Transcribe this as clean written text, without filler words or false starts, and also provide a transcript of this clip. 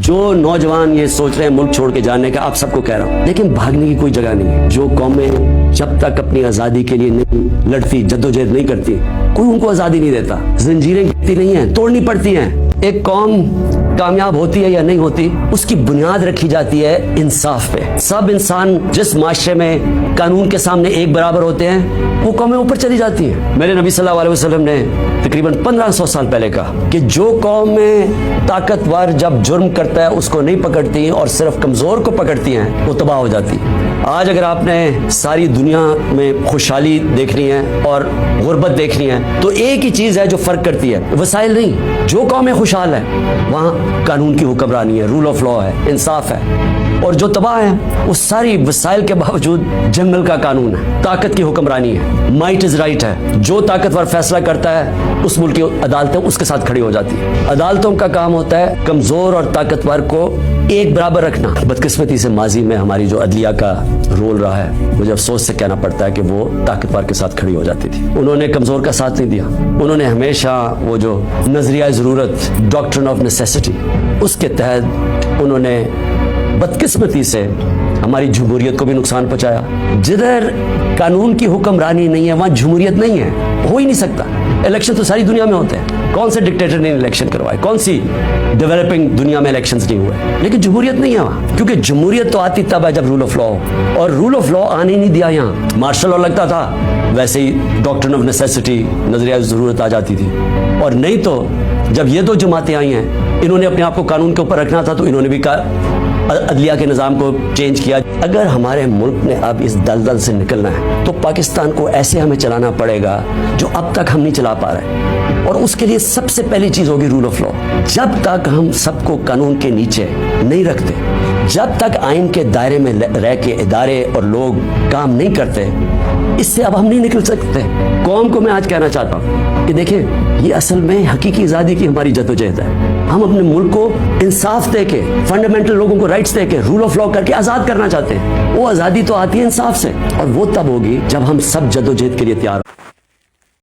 جو نوجوان یہ سوچ رہے ہیں ملک چھوڑ کے جانے کا، آپ سب کو کہہ رہا ہوں، لیکن بھاگنے کی کوئی جگہ نہیں ہے۔ جو قومیں جب تک اپنی آزادی کے لیے نہیں لڑتی، جدوجہد نہیں کرتی، کوئی ان کو آزادی نہیں دیتا۔ زنجیریں گرتی نہیں ہیں، توڑنی پڑتی ہیں۔ ایک قوم کامیاب ہوتی ہے یا نہیں ہوتی، اس کی بنیاد رکھی جاتی ہے انصاف پہ۔ سب انسان جس معاشرے میں قانون کے سامنے ایک برابر ہوتے ہیں، وہ قومیں اوپر چلی جاتی ہیں۔ میرے نبی صلی اللہ علیہ وسلم نے تقریباً 1500 سال پہلے کہا کہ جو قومیں طاقتور جب جرم کرتا ہے اس کو نہیں پکڑتی اور صرف کمزور کو پکڑتی ہیں، وہ تباہ ہو جاتی۔ آج اگر آپ نے ساری دنیا میں خوشحالی دیکھنی ہے اور غربت دیکھنی ہے تو ایک ہی چیز ہے جو فرق کرتی ہے، وسائل نہیں۔ جو قومیں خوشحال ہیں وہاں قانون کی حکمرانی ہے، رول آف لا ہے، انصاف ہے، اور جو تباہ ہیں وہ ساری وسائل کے باوجود جنگل کا قانون ہے، طاقت کی حکمرانی ہے، مائٹ از رائٹ ہے۔ جو طاقتور فیصلہ کرتا ہے اس ملک کی عدالتیں اس کے ساتھ کھڑی ہو جاتی ہیں۔ عدالتوں کا کام ہوتا ہے کمزور اور طاقتور کو ایک برابر رکھنا۔ بدقسمتی سے ماضی میں ہماری جو عدلیہ کا رول رہا ہے، مجھے افسوس سے کہنا پڑتا ہے کہ وہ طاقتور کے ساتھ کھڑی ہو جاتی تھی، انہوں نے کمزور کا ساتھ نہیں دیا۔ انہوں نے ہمیشہ وہ جو نظریہ ضرورت، ڈاکٹرن آف نیسیسٹی، اس کے تحت انہوں نے بدقسمتی سے ہماری جمہوریت کو بھی نقصان پہنچایا۔ جدھر قانون کی حکمرانی نہیں ہے وہاں جمہوریت نہیں ہے، ہو ہی نہیں سکتا۔ الیکشن تو ساری دنیا میں ہوتے ہیں، کون سے ڈکٹیٹر نے الیکشن کروائے، کون سی ڈیولپنگ دنیا میں الیکشنز نہیں ہوئے، لیکن جمہوریت نہیں ہے وہاں، کیونکہ جمہوریت تو آتی تب ہے جب رول آف لا ہو، اور رول آف لا آنے نہیں دیا یہاں۔ مارشل لا لگتا تھا، ویسے ہی ڈاکٹرن آف نیسیسٹی، نظریہ ضرورت آ جاتی تھی، اور نہیں تو جب یہ دو جماعتیں آئی ہیں، انہوں نے اپنے آپ کو قانون کے اوپر رکھنا تھا تو انہوں نے بھی عدلیہ کے نظام کو چینج کیا۔ اگر ہمارے ملک نے اب اس دلدل سے نکلنا ہے تو پاکستان کو ایسے ہمیں چلانا پڑے گا جو اب تک ہم نہیں چلا پا رہے، اور اس کے لیے سب سے پہلی چیز ہوگی رول آف لا۔ جب تک ہم سب کو قانون کے نیچے نہیں رکھتے، جب تک آئین کے دائرے میں رہ کے ادارے اور لوگ کام نہیں کرتے، اس سے اب ہم نہیں نکل سکتے۔ قوم کو میں آج کہنا چاہتا ہوں کہ دیکھیں، یہ اصل میں حقیقی آزادی کی ہماری جدوجہد ہے۔ ہم اپنے ملک کو انصاف دے کے، فنڈامنٹل لوگوں کو رائٹس دے کے، رول آف لا کر کے آزاد کرنا چاہتے ہیں۔ وہ آزادی تو آتی ہے انصاف سے، اور وہ تب ہوگی جب ہم سب جدوجہد کے لیے تیار ہوں۔